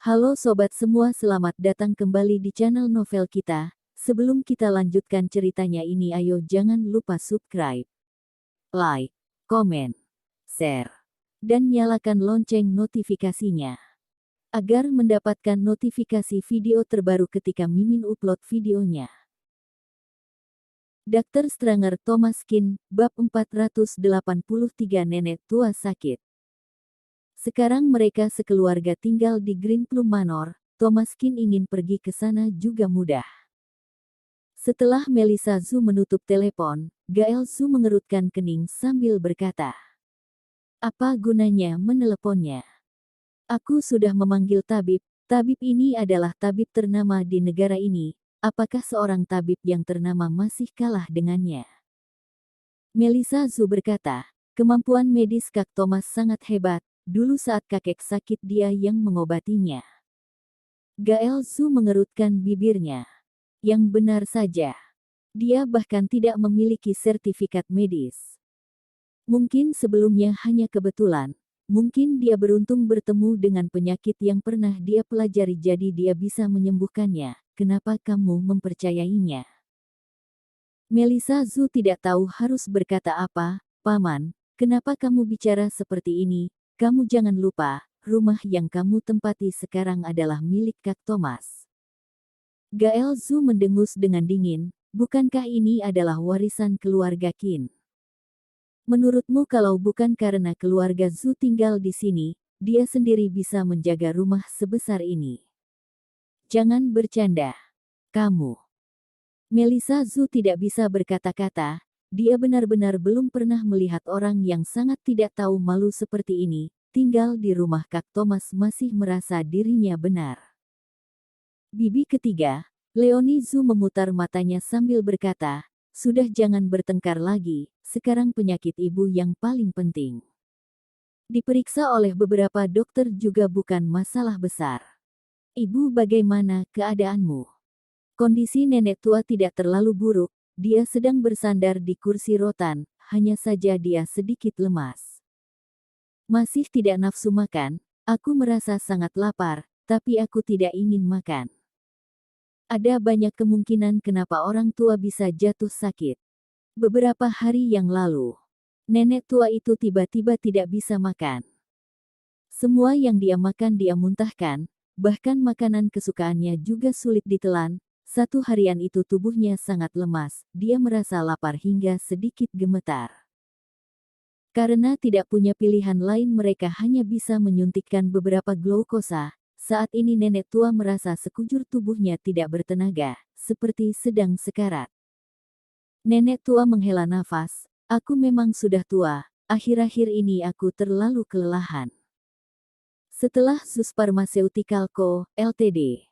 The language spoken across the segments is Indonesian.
Halo sobat semua, selamat datang kembali di channel novel kita. Sebelum kita lanjutkan ceritanya ini, ayo jangan lupa subscribe, like, komen, share, dan nyalakan lonceng notifikasinya agar mendapatkan notifikasi video terbaru ketika Mimin upload videonya. Dr. Stranger Thomas Kin, bab 483, nenek tua sakit. Sekarang mereka sekeluarga tinggal di Green Plum Manor. Thomas Kin ingin pergi ke sana juga mudah. Setelah Melissa Zhu menutup telepon, Gael Zhu mengerutkan kening sambil berkata, "Apa gunanya meneleponnya? Aku sudah memanggil tabib. Tabib ini adalah tabib ternama di negara ini. Apakah seorang tabib yang ternama masih kalah dengannya?" Melissa Zhu berkata, "Kemampuan medis Kak Thomas sangat hebat. Dulu saat kakek sakit dia yang mengobatinya." Gael Zhu mengerutkan bibirnya. Yang benar saja. Dia bahkan tidak memiliki sertifikat medis. Mungkin sebelumnya hanya kebetulan. Mungkin dia beruntung bertemu dengan penyakit yang pernah dia pelajari jadi dia bisa menyembuhkannya. Kenapa kamu mempercayainya? Melissa Zhu tidak tahu harus berkata apa. "Paman, kenapa kamu bicara seperti ini? Kamu jangan lupa, rumah yang kamu tempati sekarang adalah milik Kak Thomas." Gael Zhu mendengus dengan dingin, "Bukankah ini adalah warisan keluarga Qin? Menurutmu kalau bukan karena keluarga Zhu tinggal di sini, dia sendiri bisa menjaga rumah sebesar ini? Jangan bercanda. Kamu." Melissa Zhu tidak bisa berkata-kata. Dia benar-benar belum pernah melihat orang yang sangat tidak tahu malu seperti ini, tinggal di rumah Kak Thomas masih merasa dirinya benar. Bibi ketiga, Leonie Zhu memutar matanya sambil berkata, "Sudah jangan bertengkar lagi, sekarang penyakit ibu yang paling penting. Diperiksa oleh beberapa dokter juga bukan masalah besar. Ibu, bagaimana keadaanmu?" Kondisi nenek tua tidak terlalu buruk, dia sedang bersandar di kursi rotan, hanya saja dia sedikit lemas. "Masih tidak nafsu makan, aku merasa sangat lapar, tapi aku tidak ingin makan. Ada banyak kemungkinan kenapa orang tua bisa jatuh sakit. Beberapa hari yang lalu, nenek tua itu tiba-tiba tidak bisa makan. Semua yang dia makan dia muntahkan, bahkan makanan kesukaannya juga sulit ditelan. Satu harian itu tubuhnya sangat lemas, dia merasa lapar hingga sedikit gemetar. Karena tidak punya pilihan lain mereka hanya bisa menyuntikkan beberapa glukosa. Saat ini nenek tua merasa sekujur tubuhnya tidak bertenaga, seperti sedang sekarat. Nenek tua menghela nafas, "Aku memang sudah tua, akhir-akhir ini aku terlalu kelelahan." Setelah Sus Pharmaceutical Co., Ltd.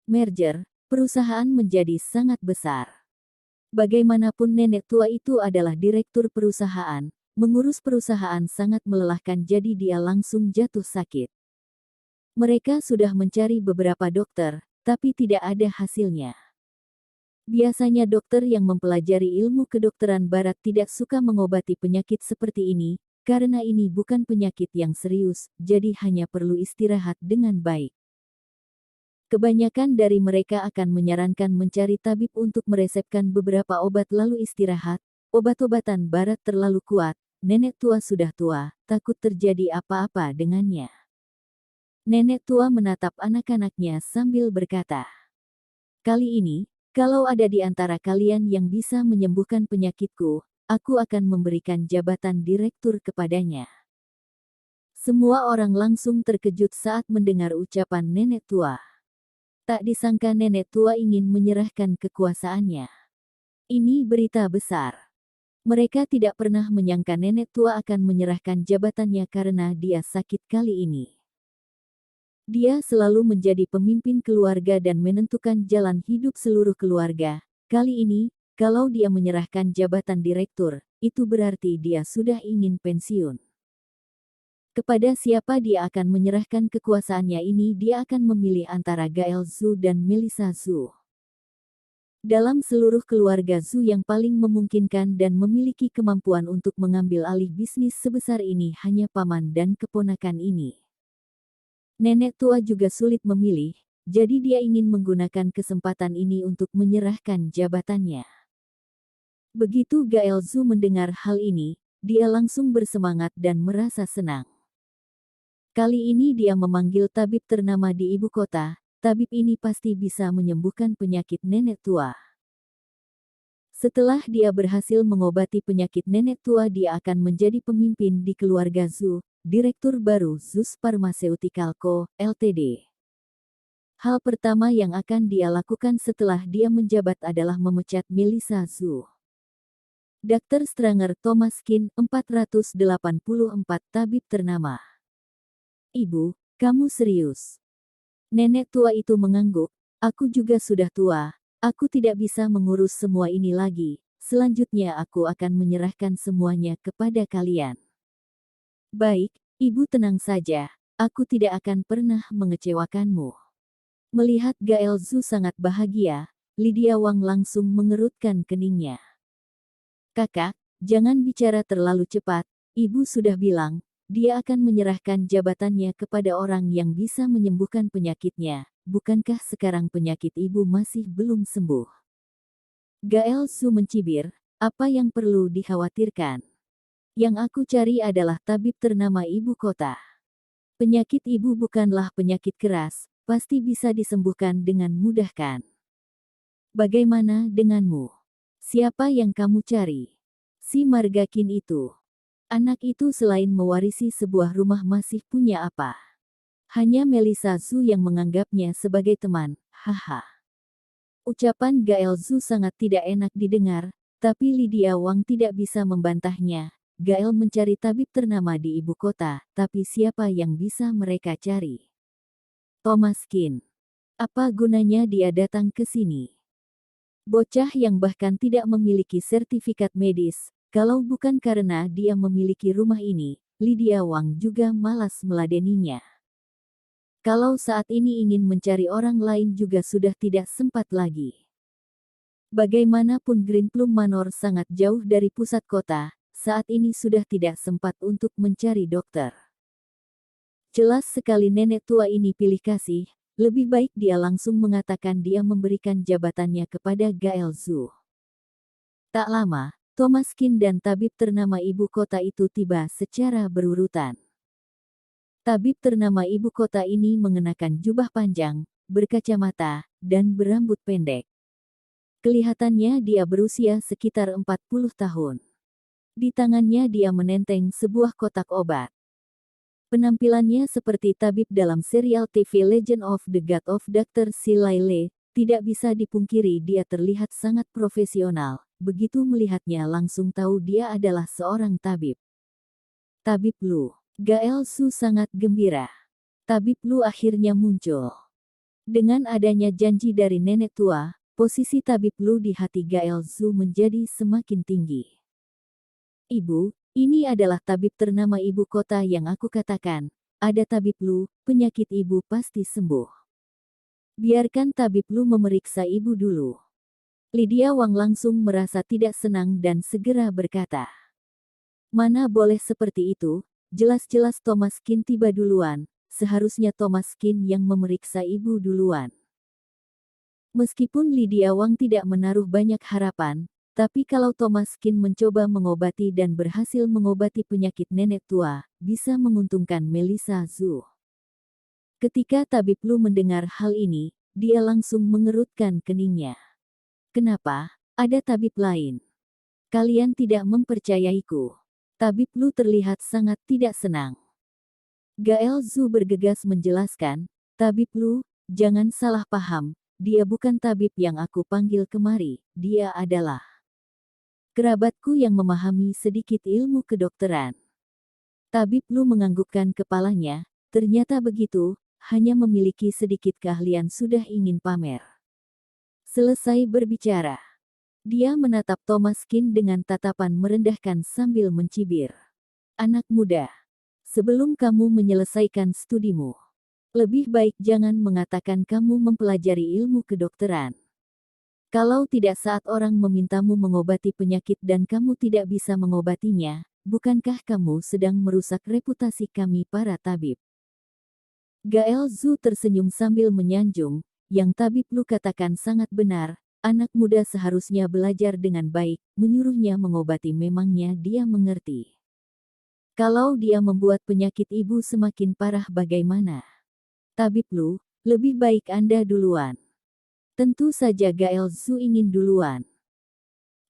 merger, perusahaan menjadi sangat besar. Bagaimanapun nenek tua itu adalah direktur perusahaan, mengurus perusahaan sangat melelahkan jadi dia langsung jatuh sakit. Mereka sudah mencari beberapa dokter, tapi tidak ada hasilnya. Biasanya dokter yang mempelajari ilmu kedokteran barat tidak suka mengobati penyakit seperti ini, karena ini bukan penyakit yang serius, jadi hanya perlu istirahat dengan baik. Kebanyakan dari mereka akan menyarankan mencari tabib untuk meresepkan beberapa obat lalu istirahat. Obat-obatan barat terlalu kuat, nenek tua sudah tua, takut terjadi apa-apa dengannya. Nenek tua menatap anak-anaknya sambil berkata, "Kali ini, kalau ada di antara kalian yang bisa menyembuhkan penyakitku, aku akan memberikan jabatan direktur kepadanya." Semua orang langsung terkejut saat mendengar ucapan nenek tua. Tak disangka nenek tua ingin menyerahkan kekuasaannya. Ini berita besar. Mereka tidak pernah menyangka nenek tua akan menyerahkan jabatannya karena dia sakit kali ini. Dia selalu menjadi pemimpin keluarga dan menentukan jalan hidup seluruh keluarga. Kali ini, kalau dia menyerahkan jabatan direktur, itu berarti dia sudah ingin pensiun. Kepada siapa dia akan menyerahkan kekuasaannya ini? Dia akan memilih antara Gael Zhu dan Melissa Zhu. Dalam seluruh keluarga Zhu yang paling memungkinkan dan memiliki kemampuan untuk mengambil alih bisnis sebesar ini hanya paman dan keponakan ini. Nenek tua juga sulit memilih, jadi dia ingin menggunakan kesempatan ini untuk menyerahkan jabatannya. Begitu Gael Zhu mendengar hal ini, dia langsung bersemangat dan merasa senang. Kali ini dia memanggil tabib ternama di ibu kota. Tabib ini pasti bisa menyembuhkan penyakit nenek tua. Setelah dia berhasil mengobati penyakit nenek tua, dia akan menjadi pemimpin di keluarga Zhu, direktur baru Zeus Pharmaceutical Co., Ltd. Hal pertama yang akan dia lakukan setelah dia menjabat adalah memecat Melissa Zhu. Dr. Stranger Thomas Kin, 484, tabib ternama. Ibu, kamu serius? Nenek tua itu mengangguk, aku juga sudah tua, aku tidak bisa mengurus semua ini lagi, selanjutnya aku akan menyerahkan semuanya kepada kalian. Baik, ibu tenang saja, aku tidak akan pernah mengecewakanmu. Melihat Gael Zhu sangat bahagia, Lydia Wang langsung mengerutkan keningnya. Kakak, jangan bicara terlalu cepat, ibu sudah bilang, dia akan menyerahkan jabatannya kepada orang yang bisa menyembuhkan penyakitnya. Bukankah sekarang penyakit ibu masih belum sembuh? Gael Zhu mencibir, apa yang perlu dikhawatirkan? Yang aku cari adalah tabib ternama ibu kota. Penyakit ibu bukanlah penyakit keras, pasti bisa disembuhkan dengan mudah kan? Bagaimana denganmu? Siapa yang kamu cari? Si Margakin itu. Anak itu selain mewarisi sebuah rumah masih punya apa? Hanya Melissa Zhu yang menganggapnya sebagai teman, haha. Ucapan Gael Zhu sangat tidak enak didengar, tapi Lydia Wang tidak bisa membantahnya. Gael mencari tabib ternama di ibu kota, tapi siapa yang bisa mereka cari? Thomas Kin. Apa gunanya dia datang ke sini? Bocah yang bahkan tidak memiliki sertifikat medis. Kalau bukan karena dia memiliki rumah ini, Lydia Wang juga malas meladeninya. Kalau saat ini ingin mencari orang lain juga sudah tidak sempat lagi. Bagaimanapun Green Plum Manor sangat jauh dari pusat kota, saat ini sudah tidak sempat untuk mencari dokter. Jelas sekali nenek tua ini pilih kasih, lebih baik dia langsung mengatakan dia memberikan jabatannya kepada Gael Zhu. Tak lama, Thomas Kin dan tabib ternama ibu kota itu tiba secara berurutan. Tabib ternama ibu kota ini mengenakan jubah panjang, berkacamata, dan berambut pendek. Kelihatannya dia berusia sekitar 40 tahun. Di tangannya dia menenteng sebuah kotak obat. Penampilannya seperti tabib dalam serial TV Legend of the God of Dr. Silaile, tidak bisa dipungkiri dia terlihat sangat profesional. Begitu melihatnya langsung tahu dia adalah seorang tabib. Tabib Lu. Gael Zhu sangat gembira. Tabib Lu akhirnya muncul. Dengan adanya janji dari nenek tua, posisi Tabib Lu di hati Gael Zhu menjadi semakin tinggi. Ibu, ini adalah tabib ternama ibu kota yang aku katakan. Ada Tabib Lu, penyakit ibu pasti sembuh. Biarkan Tabib Lu memeriksa ibu dulu. Lydia Wang langsung merasa tidak senang dan segera berkata, mana boleh seperti itu, jelas-jelas Thomas Kin tiba duluan, seharusnya Thomas Kin yang memeriksa ibu duluan. Meskipun Lydia Wang tidak menaruh banyak harapan, tapi kalau Thomas Kin mencoba mengobati dan berhasil mengobati penyakit nenek tua, bisa menguntungkan Melissa Zhu. Ketika Tabib Lu mendengar hal ini, dia langsung mengerutkan keningnya. Kenapa? Ada tabib lain. Kalian tidak mempercayaiku. Tabib Lu terlihat sangat tidak senang. Gael Zhu bergegas menjelaskan, Tabib Lu, jangan salah paham, dia bukan tabib yang aku panggil kemari, dia adalah kerabatku yang memahami sedikit ilmu kedokteran. Tabib Lu menganggukkan kepalanya, ternyata begitu, hanya memiliki sedikit keahlian sudah ingin pamer. Selesai berbicara, dia menatap Thomas Kin dengan tatapan merendahkan sambil mencibir. Anak muda, sebelum kamu menyelesaikan studimu, lebih baik jangan mengatakan kamu mempelajari ilmu kedokteran. Kalau tidak saat orang memintamu mengobati penyakit dan kamu tidak bisa mengobatinya, bukankah kamu sedang merusak reputasi kami para tabib? Gael Zhu tersenyum sambil menyanjung, yang tabib Lu katakan sangat benar, anak muda seharusnya belajar dengan baik, menyuruhnya mengobati memangnya dia mengerti. Kalau dia membuat penyakit ibu semakin parah bagaimana? Tabib Lu, lebih baik Anda duluan. Tentu saja Gael Zhu ingin duluan.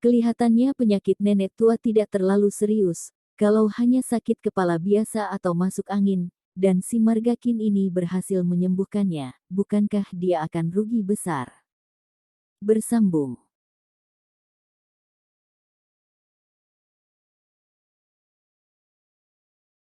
Kelihatannya penyakit nenek tua tidak terlalu serius, kalau hanya sakit kepala biasa atau masuk angin, dan si Margakin ini berhasil menyembuhkannya, bukankah dia akan rugi besar? Bersambung.